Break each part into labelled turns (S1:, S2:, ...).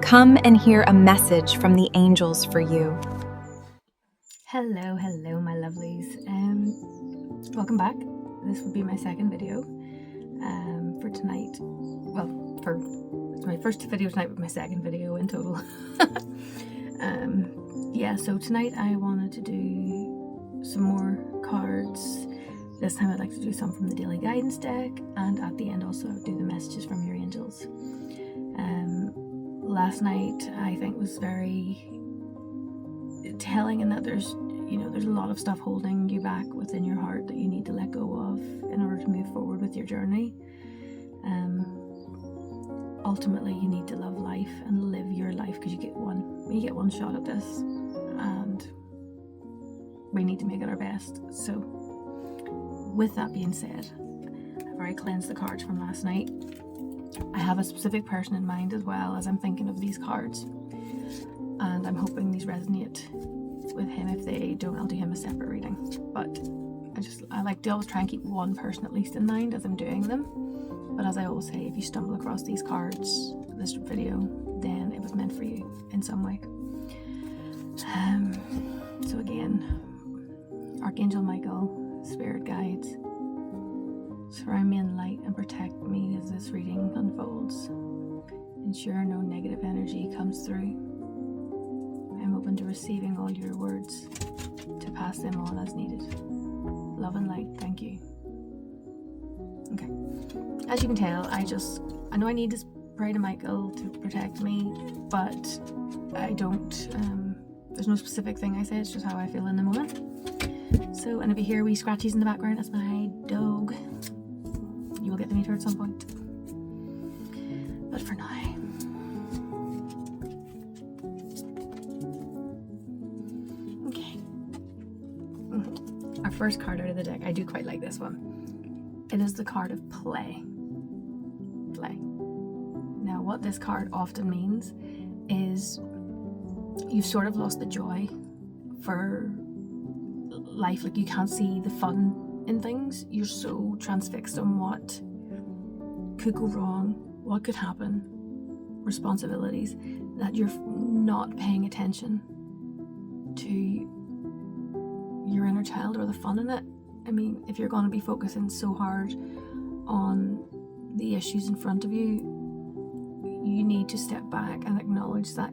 S1: Come and hear a message from the angels for you.
S2: Hello, my lovelies. Welcome back. This will be my second video for tonight. Well, it's my first video tonight, but my second video in total. So tonight I wanted to do some more cards. This time I'd like to do some from the Daily Guidance deck, and at the end also do the messages from your angels. Last night I think was very telling in that there's a lot of stuff holding you back within your heart that you need to let go of in order to move forward with your journey. Ultimately you need to love life and live your life, because you get one shot at this, and we need to make it our best. So with that being said, I've already cleansed the cards from last night. I have a specific person in mind as well as I'm thinking of these cards, and I'm hoping these resonate with him. If they don't, I'll do him a separate reading, but I like to always try and keep one person at least in mind as I'm doing them. But as I always say, if you stumble across these cards, this video, then it was meant for you in some way. So again, Archangel Michael, spirit guides, surround me in light and protect me as this reading unfolds. Ensure no negative energy comes through. I'm open to receiving all your words, to pass them on as needed. Love and light, thank you. Okay. As you can tell, I know I need to pray to Michael to protect me, but I don't, there's no specific thing I say, it's just how I feel in the moment. So, and if you hear wee scratchies in the background, that's my dog. You will get to meet her at some point. But for now, okay. Our first card out of the deck, I do quite like this one. It is the card of play. Now, what this card often means is you've sort of lost the joy for life. Like, you can't see the fun in things. You're so transfixed on what could go wrong, what could happen, responsibilities, that you're not paying attention to your inner child or the fun in it. I mean, if you're going to be focusing so hard on the issues in front of you, you need to step back and acknowledge that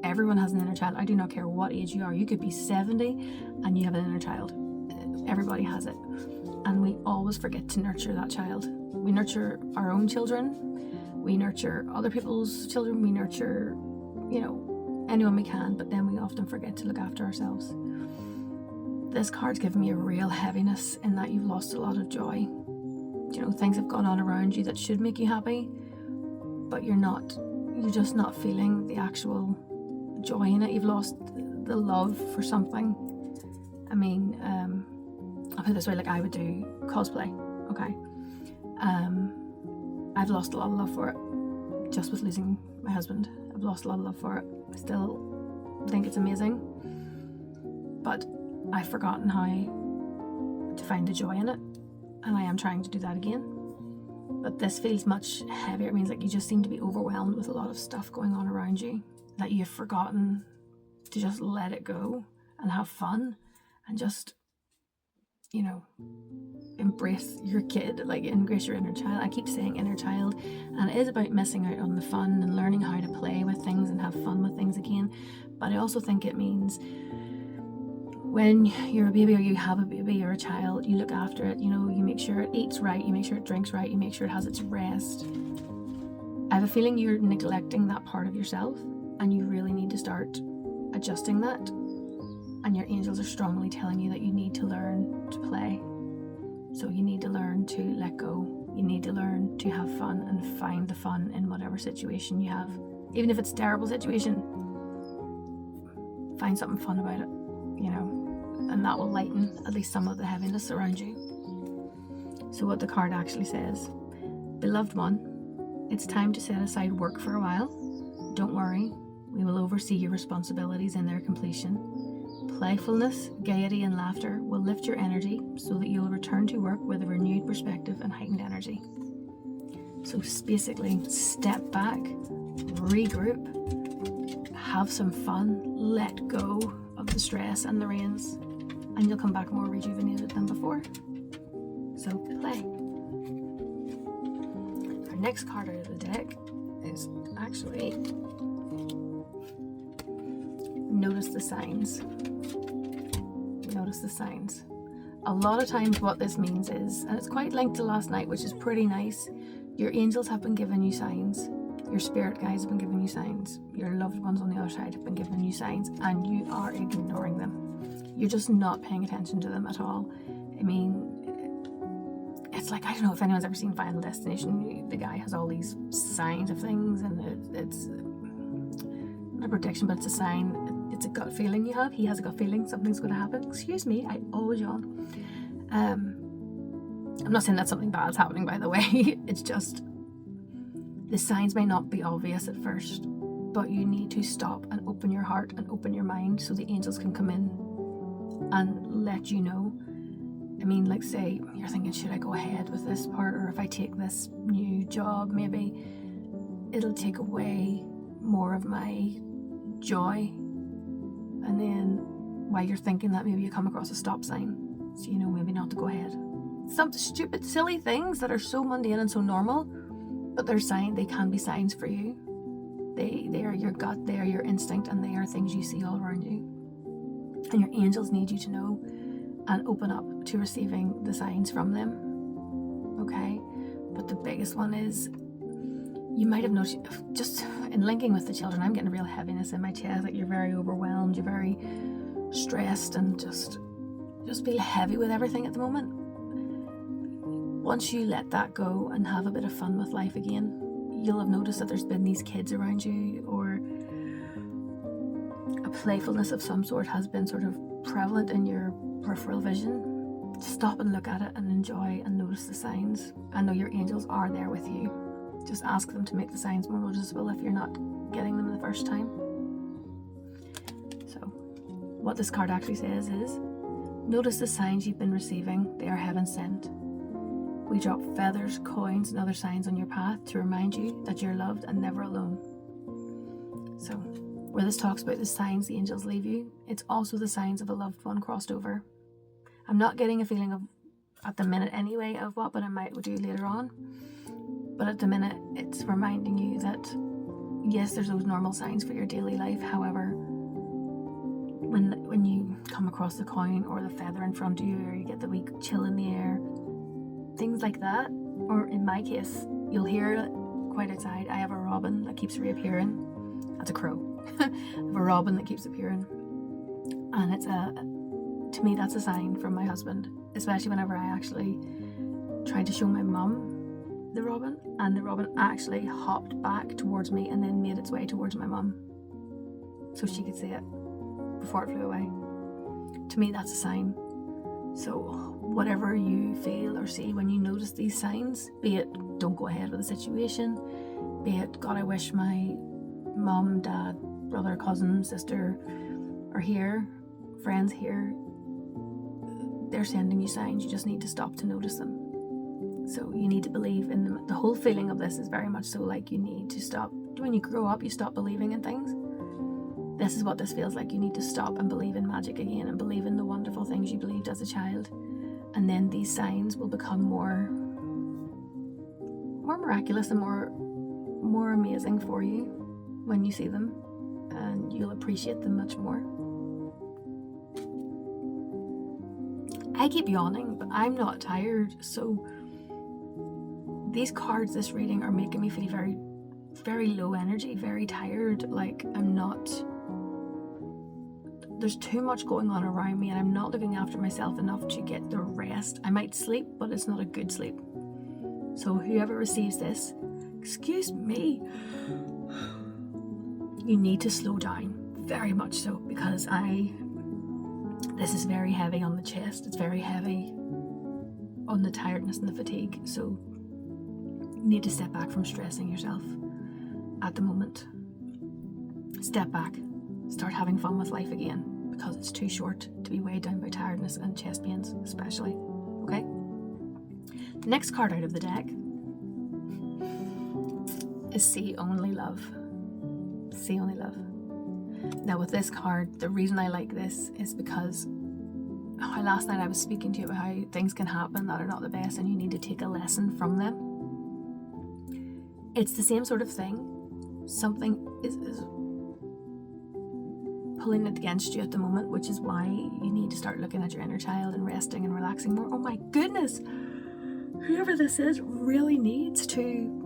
S2: everyone has an inner child. I do not care what age you are. You could be 70 and you have an inner child. Everybody has it. And we always forget to nurture that child. We nurture our own children. We nurture other people's children. We nurture, anyone we can, but then we often forget to look after ourselves. This card's given me a real heaviness in that you've lost a lot of joy. Things have gone on around you that should make you happy, but you're just not feeling the actual joy in it. You've lost the love for something. I mean, I'll put it this way, like I would do cosplay, okay? I've lost a lot of love for it, just with losing my husband. I've lost a lot of love for it. I still think it's amazing, but I've forgotten how to find the joy in it, and I am trying to do that again. But this feels much heavier. It means like you just seem to be overwhelmed with a lot of stuff going on around you, that you've forgotten to just let it go and have fun and just, embrace your kid, like embrace your inner child. I keep saying inner child, and it is about missing out on the fun and learning how to play with things and have fun with things again. But I also think it means when you're a baby or you have a baby or a child, you look after it, you make sure it eats right, you make sure it drinks right, you make sure it has its rest. I have a feeling you're neglecting that part of yourself, and you really need to start adjusting that. And your angels are strongly telling you that you need to learn to play. So you need to learn to let go. You need to learn to have fun and find the fun in whatever situation you have. Even if it's a terrible situation, find something fun about it, and that will lighten at least some of the heaviness around you. So what the card actually says: beloved one, it's time to set aside work for a while. Don't worry, we will oversee your responsibilities in their completion. Playfulness, gaiety, and laughter will lift your energy so that you'll return to work with a renewed perspective and heightened energy. So basically, step back, regroup, have some fun, let go of the stress and the reins, and you'll come back more rejuvenated than before. So play. Our next card out of the deck is actually notice the signs. Notice the signs. A lot of times what this means is, and it's quite linked to last night, which is pretty nice, your angels have been giving you signs, your spirit guides have been giving you signs, your loved ones on the other side have been giving you signs, and you are ignoring them. You're just not paying attention to them at all. I mean, it's like, I don't know if anyone's ever seen Final Destination. The guy has all these signs of things, and it's not a prediction, but it's a sign. It's a gut feeling you have. He has a gut feeling something's going to happen. Excuse me, I always yawn. I'm not saying that something bad's happening, by the way. It's just the signs may not be obvious at first, but you need to stop and open your heart and open your mind so the angels can come in and let you know. I mean, like, say you're thinking, should I go ahead with this part, or if I take this new job, maybe it'll take away more of my joy. And then while you're thinking that, maybe you come across a stop sign, so you know maybe not to go ahead. Some stupid, silly things that are so mundane and so normal, but they can be signs for you. They are your gut, they are your instinct, and they are things you see all around you. And your angels need you to know and open up to receiving the signs from them. Okay? But the biggest one is, you might have noticed, just in linking with the children, I'm getting a real heaviness in my chest, like you're very overwhelmed, you're very stressed, and just feel heavy with everything at the moment. Once you let that go and have a bit of fun with life again, you'll have noticed that there's been these kids around you, or a playfulness of some sort has been sort of prevalent in your peripheral vision. Stop and look at it and enjoy and notice the signs. I know your angels are there with you. Just ask them to make the signs more noticeable if you're not getting them the first time. So, what this card actually says is, notice the signs you've been receiving. They are heaven sent. We drop feathers, coins, and other signs on your path to remind you that you're loved and never alone. So, where this talks about the signs the angels leave you, it's also the signs of a loved one crossed over. I'm not getting a feeling of, at the minute anyway, of what, but I might do later on. But at the minute, it's reminding you that, yes, there's those normal signs for your daily life. However, when you come across the coin or the feather in front of you, or you get the wee chill in the air, things like that, or in my case, you'll hear it quite outside. I have a robin that keeps reappearing. That's a crow. I have a robin that keeps appearing. And to me, that's a sign from my husband, especially whenever I actually tried to show my mum the robin, and the robin actually hopped back towards me and then made its way towards my mum so she could see it before it flew away. To me, that's a sign. So whatever you feel or see when you notice these signs, be it don't go ahead with the situation, be it God, I wish my mum, dad, brother, cousin, sister are here, friends here, they're sending you signs. You just need to stop to notice them. So you need to believe in them. The whole feeling of this is very much so like you need to stop. When you grow up, you stop believing in things. This is what this feels like. You need to stop and believe in magic again, and believe in the wonderful things you believed as a child. And then these signs will become more miraculous and more amazing for you when you see them, and you'll appreciate them much more. I keep yawning, but I'm not tired, so these cards, this reading, are making me feel very, very low energy, very tired. Like there's too much going on around me, and I'm not looking after myself enough to get the rest. I might sleep, but it's not a good sleep. So whoever receives this, excuse me, you need to slow down, very much so, because this is very heavy on the chest. It's very heavy on the tiredness and the fatigue. So you need to step back from stressing yourself at the moment. Step back. Start having fun with life again, because it's too short to be weighed down by tiredness and chest pains, especially. Okay? The next card out of the deck is See Only Love. See only love. Now with this card, the reason I like this is because last night I was speaking to you about how things can happen that are not the best and you need to take a lesson from them. It's the same sort of thing. Something is pulling it against you at the moment, which is why you need to start looking at your inner child and resting and relaxing more. Oh my goodness, whoever this is really needs to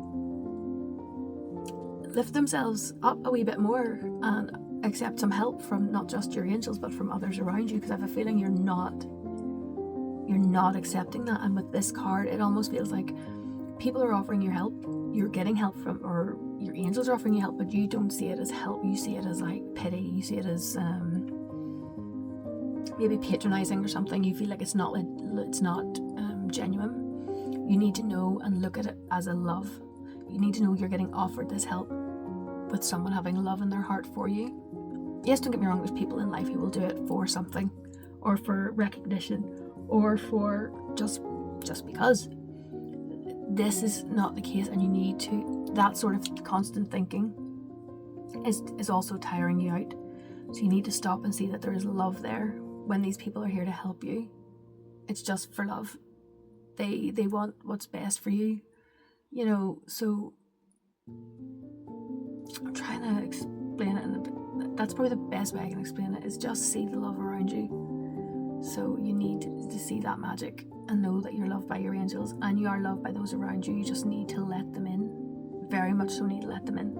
S2: lift themselves up a wee bit more and accept some help from not just your angels but from others around you, because I have a feeling you're not accepting that. And with this card, it almost feels like people are offering you help, you're getting help from, or your angels are offering you help, but you don't see it as help. You see it as like pity. You see it as maybe patronizing or something. You feel like it's not genuine. You need to know and look at it as a love. You need to know you're getting offered this help with someone having love in their heart for you. Yes, don't get me wrong, there's people in life who will do it for something, or for recognition, or for just because. This is not the case, and you need to, that sort of constant thinking is also tiring you out. So you need to stop and see that there is love there when these people are here to help you. It's just for love. They want what's best for you, you know. So I'm trying to explain it that's probably the best way I can explain it, is just see the love around you. So you need to see that magic and know that you're loved by your angels, and you are loved by those around you. You just need to let them in. Very much so need to let them in.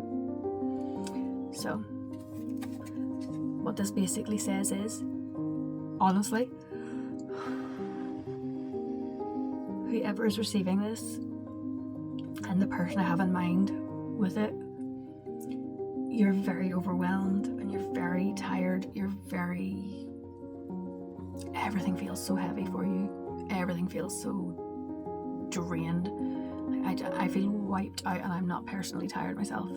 S2: So what this basically says is, honestly, whoever is receiving this and the person I have in mind with it, you're very overwhelmed and you're very tired. Everything feels so heavy for you. Everything feels so drained. I feel wiped out, and I'm not personally tired myself.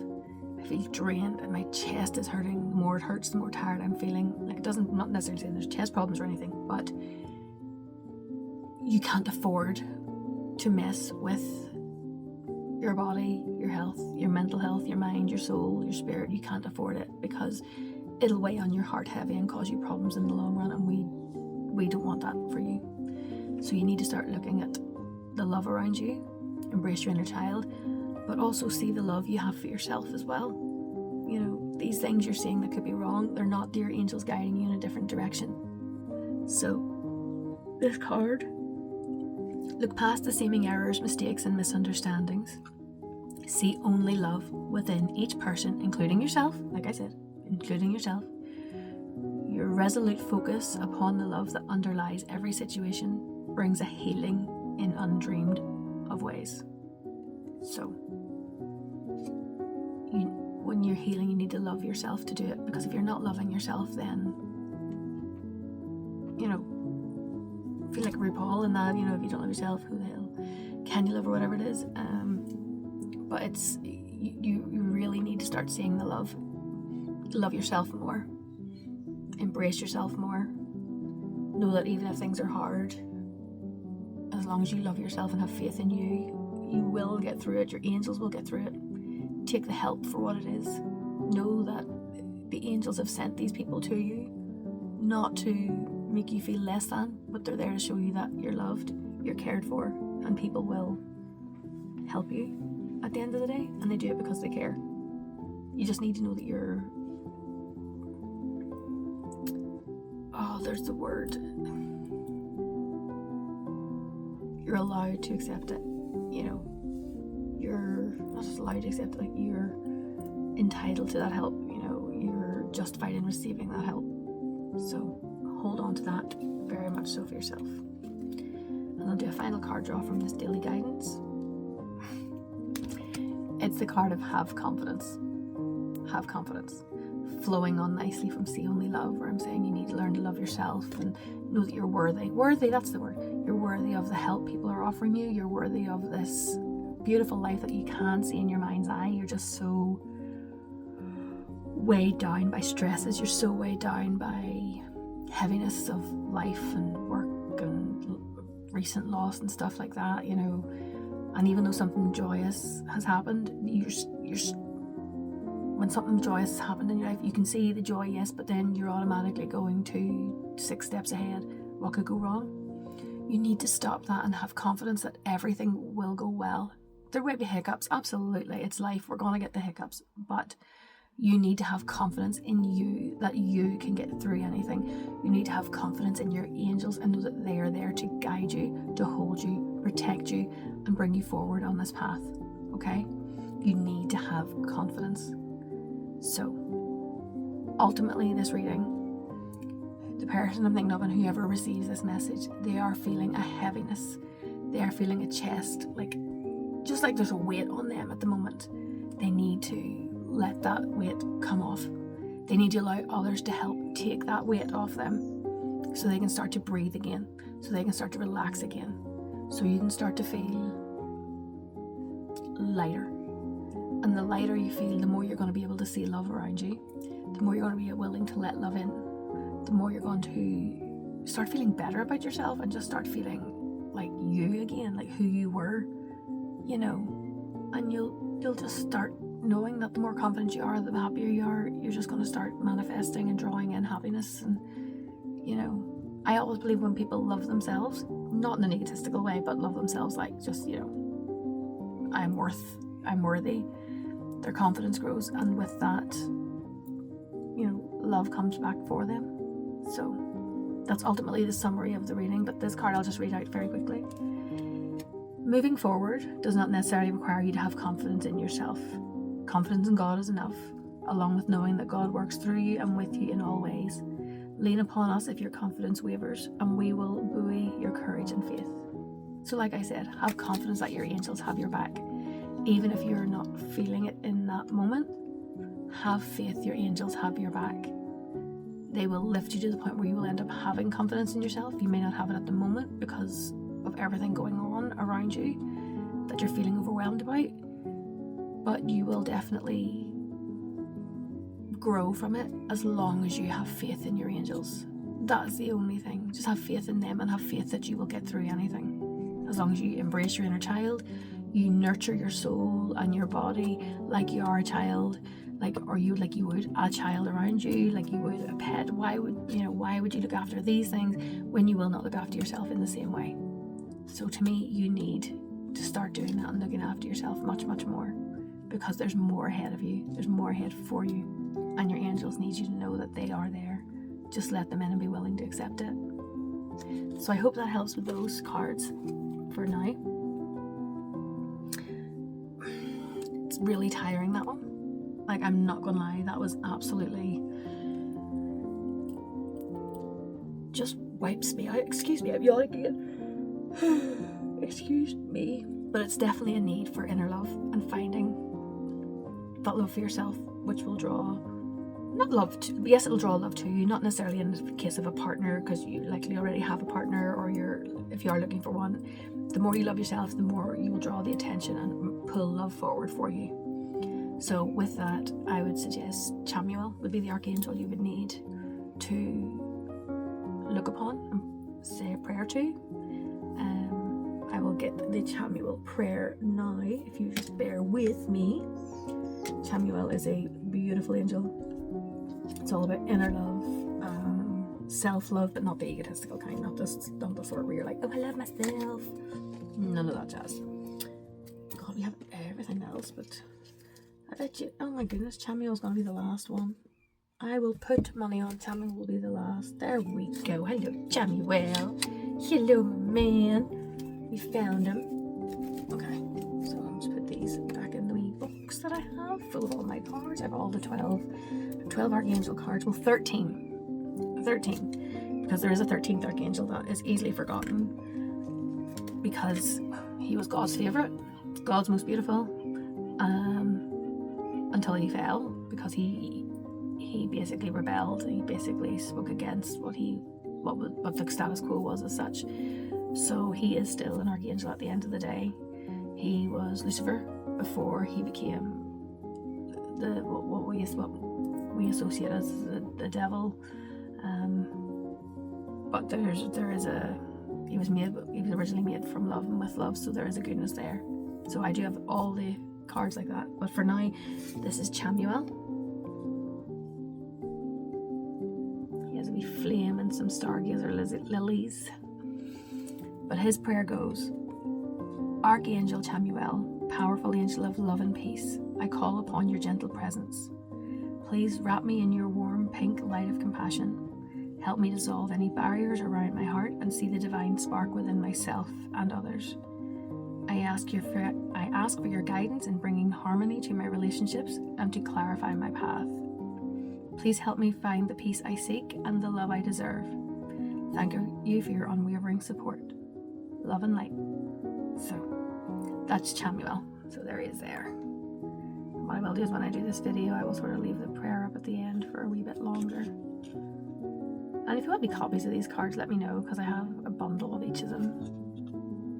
S2: I feel drained and my chest is hurting. The more it hurts, the more tired I'm feeling. Like, it doesn't, not necessarily saying there's chest problems or anything, but you can't afford to mess with your body, your health, your mental health, your mind, your soul, your spirit. You can't afford it, because it'll weigh on your heart heavy and cause you problems in the long run, and we don't want that for you. So you need to start looking at the love around you, embrace your inner child, but also see the love you have for yourself as well. You know, these things you're seeing that could be wrong, they're not your angels guiding you in a different direction. So this card, look past the seeming errors, mistakes and misunderstandings. See only love within each person, including yourself, like I said, including yourself. Your resolute focus upon the love that underlies every situation brings a healing in undreamed of ways. So when you're healing, you need to love yourself to do it, because if you're not loving yourself, then, you know, feel like RuPaul and that, you know, if you don't love yourself, who the hell can you love, or whatever it is. But it's, you really need to start seeing the love. Love yourself more. Embrace yourself more. Know that even if things are hard, as long as you love yourself and have faith in you, you will get through it. Your angels will get through it. Take the help for what it is. Know that the angels have sent these people to you, not to make you feel less than, but they're there to show you that you're loved, you're cared for, and people will help you at the end of the day, and they do it because they care. You just need to know that you're, there's the word, you're allowed to accept it. You know, you're not just allowed to accept it, like, you're entitled to that help. You know, you're justified in receiving that help. So hold on to that very much so for yourself. And I'll do a final card draw from this daily guidance. It's the card of have confidence. Have confidence. Flowing on nicely from See Only Love, where I'm saying you need to learn to love yourself and know that you're worthy. Worthy, that's the word. You're worthy of the help people are offering you. You're worthy of this beautiful life that you can see in your mind's eye. You're just so weighed down by stresses. You're so weighed down by heaviness of life and work and recent loss and stuff like that, you know. And even though something joyous has happened, you're when something joyous has happened in your life, you can see the joy, yes, but then you're automatically going to 6 steps ahead. What could go wrong? You need to stop that and have confidence that everything will go well. There will be hiccups, absolutely. It's life. We're going to get the hiccups, but you need to have confidence in you that you can get through anything. You need to have confidence in your angels and know that they are there to guide you, to hold you, protect you, and bring you forward on this path. Okay? You need to have confidence. So, ultimately, this reading, the person I'm thinking of and whoever receives this message, they are feeling a heaviness. They are feeling a chest, just like there's a weight on them at the moment. They need to let that weight come off. They need to allow others to help take that weight off them so they can start to breathe again, so they can start to relax again, so you can start to feel lighter. And the lighter you feel, the more you're going to be able to see love around you, the more you're going to be willing to let love in, the more you're going to start feeling better about yourself and just start feeling like you again, like who you were, and you'll just start knowing that the more confident you are, the happier you are. You're just going to start manifesting and drawing in happiness. And I always believe when people love themselves, not in an egotistical way, but love themselves like just I'm worthy, their confidence grows, and with that love comes back for them. So that's ultimately the summary of the reading, but this card I'll just read out very quickly. Moving forward does not necessarily require you to have confidence in yourself. Confidence in God is enough, along with knowing that God works through you and with you in all ways. Lean upon us if your confidence wavers, and we will buoy your courage and faith. So like I said, have confidence that your angels have your back. Even if you're not feeling it in that moment, have faith your angels have your back. They will lift you to the point where you will end up having confidence in yourself. You may not have it at the moment because of everything going on around you that you're feeling overwhelmed about, but you will definitely grow from it as long as you have faith in your angels. That's the only thing. Just have faith in them and have faith that you will get through anything. As long as you embrace your inner child, you nurture your soul and your body like you are a child, like you would a child around you, like you would a pet. Why would you look after these things when you will not look after yourself in the same way? So to me, you need to start doing that and looking after yourself much, much more, because there's more ahead of you. There's more ahead for you, and your angels need you to know that they are there. Just let them in and be willing to accept it. So I hope that helps with those cards for now. It's really tiring, that one. I'm not gonna lie, that was absolutely just wipes me out. Excuse me, I'm yawning again. Excuse me. But it's definitely a need for inner love and finding that love for yourself, which will draw yes, it'll draw love to you, not necessarily in the case of a partner, because you likely already have a partner, or if you are looking for one. The more you love yourself, the more you will draw the attention and pull love forward for you. So with that, I would suggest Chamuel would be the archangel you would need to look upon and say a prayer to. I will get the Chamuel prayer now, if you just bear with me. Chamuel is a beautiful angel. It's all about inner love, self-love, but not the egotistical kind, not the sort where you're like, oh, I love myself. None of that jazz. God, we have everything else, but I bet you, oh my goodness, Chamuel's going to be the last one. I will put money on Chamuel will be the last. There we go. Hello, Chamuel. Hello, my man. We found him. Okay, so I'll just put these back in the wee box that I have full of all my cards. I have all the 12 Archangel cards. Well, 13, because there is a 13th Archangel that is easily forgotten because he was God's favourite, God's most beautiful, until he fell, because he basically rebelled. He basically spoke against what the status quo was as such. So he is still an archangel at the end of the day. He was Lucifer before he became what we associate as the devil. But he was originally made from love and with love, so there is a goodness there. So I do have all the cards like that. But for now, this is Chamuel. wee flame and some stargazer lilies. But his prayer goes, Archangel Chamuel, powerful angel of love and peace, I call upon your gentle presence. Please wrap me in your warm pink light of compassion. Help me dissolve any barriers around my heart and see the divine spark within myself and others. I ask for your guidance in bringing harmony to my relationships and to clarify my path. Please help me find the peace I seek and the love I deserve. Thank you for your unwavering support. Love and light. So that's Chamuel. So there he is there. What I will do is when I do this video, I will sort of leave the prayer up at the end for a wee bit longer. And if you want any copies of these cards, let me know, because I have a bundle of each of them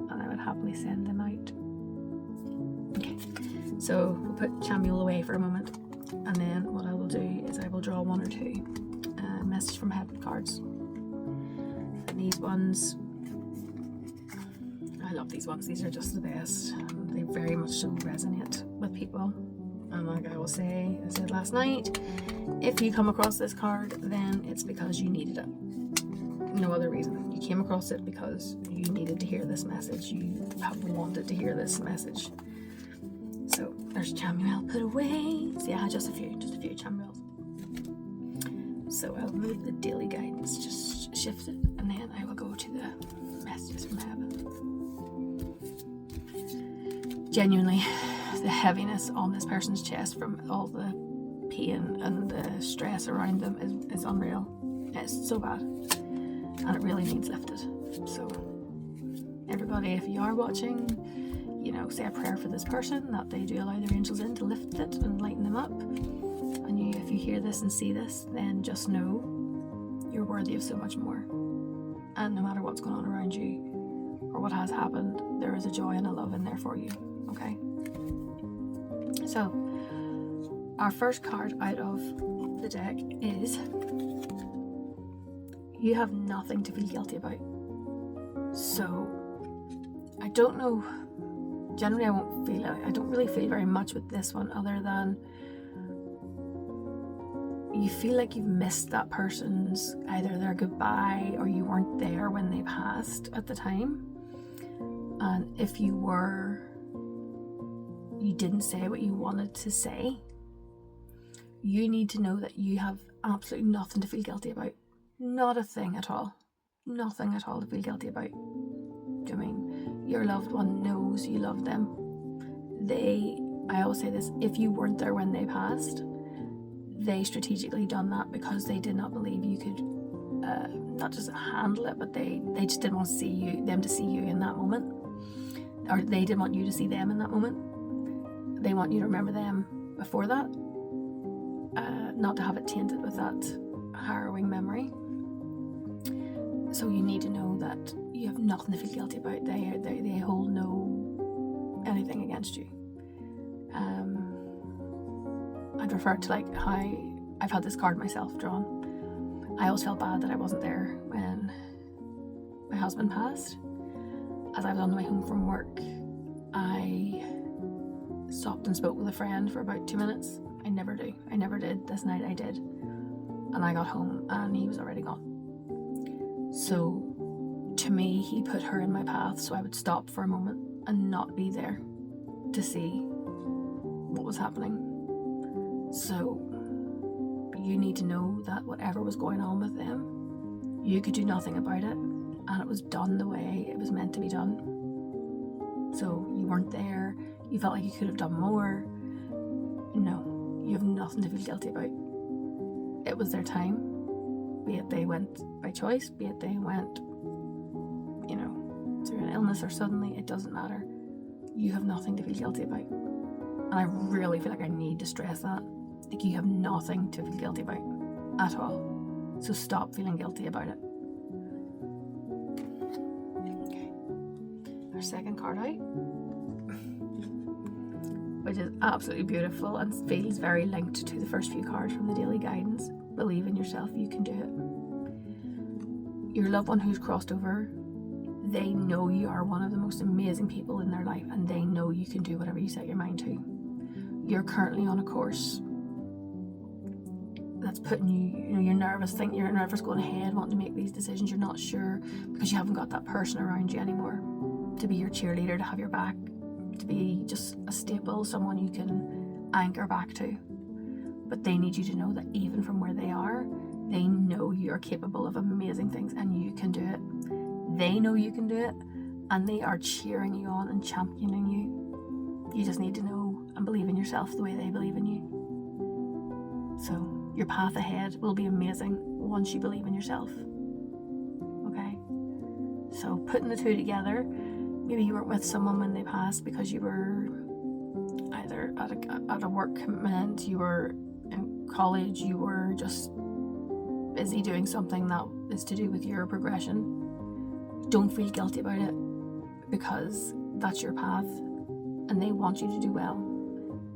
S2: and I would happily send them out. Okay, so we'll put Chamuel away for a moment, and then what I will do is I will draw one or two message from heaven cards. And these ones, I love these ones. These are just the best. They very much so resonate with people. And like I will say, I said last night, if you come across this card, then it's because you needed it. No other reason. You came across it because you needed to hear this message. You have wanted to hear this message. So there's Chamuel put away. So yeah, just a few Chamuels. So I'll move the daily guidance, just shift it, and then I will go to the messages from heaven. Genuinely, the heaviness on this person's chest from all the pain and the stress around them is unreal. It's so bad, and it really needs lifted. So everybody, if you are watching, say a prayer for this person, that they do allow their angels in to lift it and lighten them up. And if you hear this and see this, then just know you're worthy of so much more. And no matter what's going on around you or what has happened, there is a joy and a love in there for you. Okay? So, our first card out of the deck is you have nothing to feel guilty about. So, I don't know, generally I don't really feel very much with this one, other than you feel like you've missed that person's, either their goodbye or you weren't there when they passed at the time. And if you were, you didn't say what you wanted to say, you need to know that you have absolutely nothing to feel guilty about. Not a thing at all. Nothing at all to feel guilty about. I mean, your loved one knows you love them. I always say this, if you weren't there when they passed, they strategically done that because they did not believe you could not just handle it, but they just didn't want to see them to see you in that moment, or they didn't want you to see them in that moment. They want you to remember them before that, not to have it tainted with that harrowing memory. So you need to know that you have nothing to feel guilty about. They hold no anything against you. I'd refer to like how I've had this card myself drawn. I always felt bad that I wasn't there when my husband passed. As I was on the way home from work, I stopped and spoke with a friend for about 2 minutes. I never did. This night I did. And I got home and he was already gone. So to me, he put her in my path so I would stop for a moment and not be there to see what was happening. So you need to know that whatever was going on with them, you could do nothing about it, and it was done the way it was meant to be done. So you weren't there, you felt like you could have done more. No, you have nothing to feel guilty about. It was their time, be it they went by choice, be it they went, through an illness or suddenly, it doesn't matter. You have nothing to feel guilty about. And I really feel like I need to stress that. Like, you have nothing to feel guilty about at all. So stop feeling guilty about it. Okay. Our second card out, which is absolutely beautiful and feels very linked to the first few cards from the daily guidance. Believe in yourself, you can do it. Your loved one who's crossed over, they know you are one of the most amazing people in their life, and they know you can do whatever you set your mind to. You're currently on a course that's putting you, you're nervous, you're nervous going ahead, wanting to make these decisions, you're not sure because you haven't got that person around you anymore to be your cheerleader, to have your back, to be just a staple, someone you can anchor back to. But they need you to know that even from where they are, they know you're capable of amazing things and you can do it. They know you can do it and they are cheering you on and championing you. You just need to know and believe in yourself the way they believe in you. So your path ahead will be amazing once you believe in yourself. Okay? So putting the two together, maybe you weren't with someone when they passed because you were either at a work commitment, you were in college, you were just busy doing something that is to do with your progression. Don't feel guilty about it because that's your path and they want you to do well.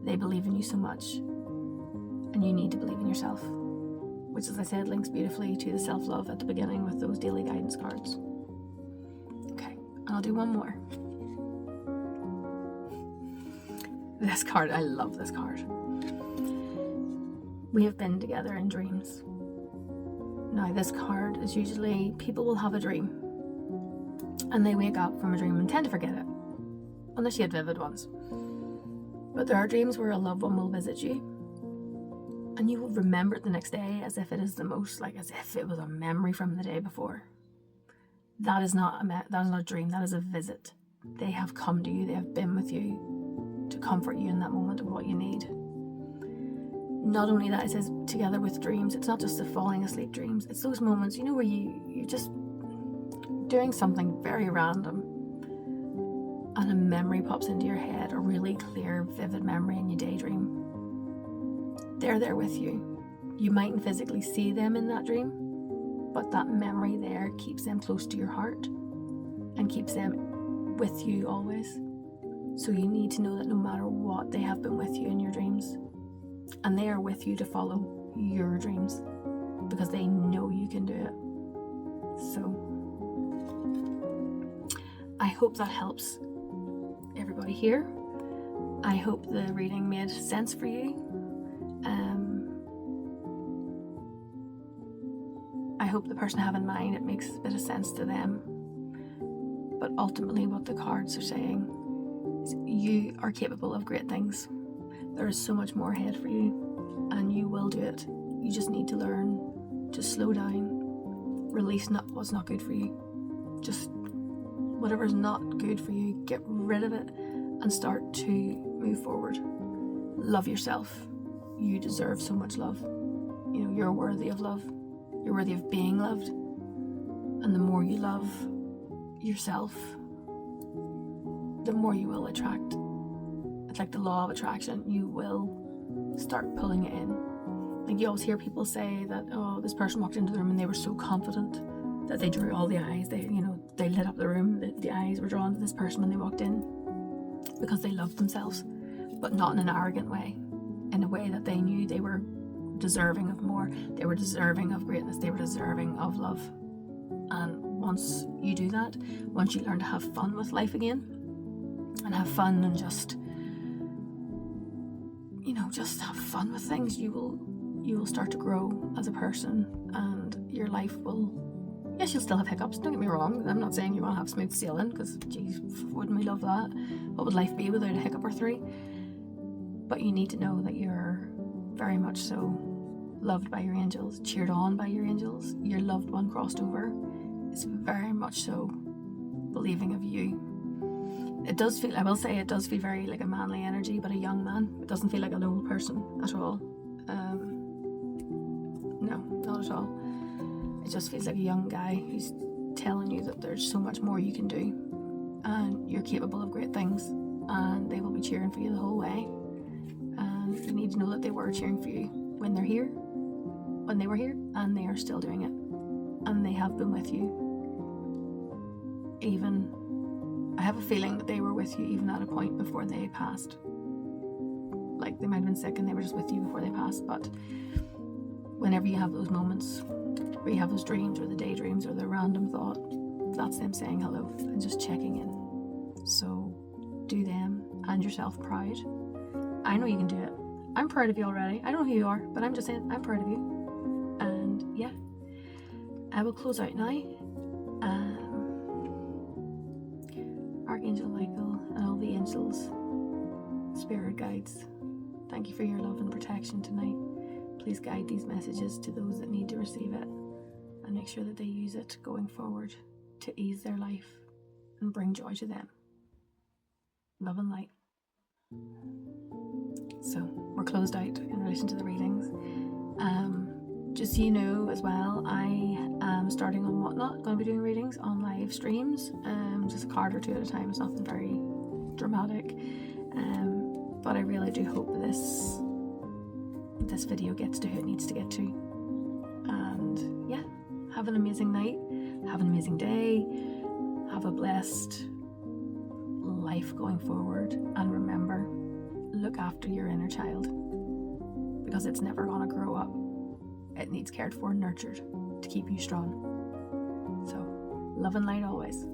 S2: They believe in you so much and you need to believe in yourself, which, as I said, links beautifully to the self-love at the beginning with those daily guidance cards. Okay, and I'll do one more. This card, I love this card. We have been together in dreams. Now, this card is usually people will have a dream and they wake up from a dream and tend to forget it, unless you had vivid ones. But there are dreams where a loved one will visit you and you will remember it the next day as if it is the most, like as if it was a memory from the day before. That is not a dream, that is a visit. They have come to you, they have been with you to comfort you in that moment of what you need. Not only that, it says together with dreams, it's not just the falling asleep dreams, it's those moments, where you're just doing something very random and a memory pops into your head, a really clear, vivid memory, and you daydream. They're there with you. You mightn't physically see them in that dream, but that memory there keeps them close to your heart and keeps them with you always. So you need to know that no matter what, they have been with you in your dreams. And they are with you to follow your dreams because they know you can do it. So I hope that helps everybody here. I hope the reading made sense for you. I hope the person have in mind it makes a bit of sense to them. But ultimately what the cards are saying is you are capable of great things. There is so much more ahead for you and you will do it. You just need to learn to slow down, release what's not good for you. Just whatever's not good for you, get rid of it and start to move forward. Love yourself. You deserve so much love. You're worthy of love. You're worthy of being loved. And the more you love yourself, the more you will attract. It's like the law of attraction. You will start pulling it in. Like you always hear people say that, oh, this person walked into the room and they were so confident that they drew all the eyes. They lit up the room. The eyes were drawn to this person when they walked in because they loved themselves, but not in an arrogant way, in a way that they knew they were deserving of more. They were deserving of greatness. They were deserving of love. And once you do that, once you learn to have fun with life again and have fun and just have fun with things, you will start to grow as a person and your life will, yes, you'll still have hiccups, don't get me wrong. I'm not saying you want to have smooth sailing because, geez, wouldn't we love that? What would life be without a hiccup or three? But you need to know that you're very much so loved by your angels, cheered on by your angels. Your loved one crossed over is very much so believing of you. It does feel very like a manly energy, but a young man. It doesn't feel like an old person at all. No, not at all. It just feels like a young guy who's telling you that there's so much more you can do and you're capable of great things and they will be cheering for you the whole way. And you need to know that they were cheering for you when they were here, and they are still doing it. And they have been with you. I have a feeling that they were with you even at a point before they passed. Like they might have been sick and they were just with you before they passed. But whenever you have those moments where you have those dreams or the daydreams or the random thought, that's them saying hello and just checking in. So do them and yourself proud. I know you can do it. I'm proud of you already. I don't know who you are, but I'm just saying I'm proud of you. I will close out now. Archangel Michael and all the angels, spirit guides, thank you for your love and protection tonight. Please guide these messages to those that need to receive it, and make sure that they use it going forward to ease their life and bring joy to them. Love and light. So we're closed out in relation to the readings. Just so you know as well, I am starting on Whatnot, going to be doing readings on live streams, just a card or two at a time. It's nothing very dramatic, but I really do hope this video gets to who it needs to get to. And yeah, have an amazing night, have an amazing day, have a blessed life going forward, and remember, look after your inner child, because it's never going to grow up. It needs cared for and nurtured to keep you strong. So, love and light always.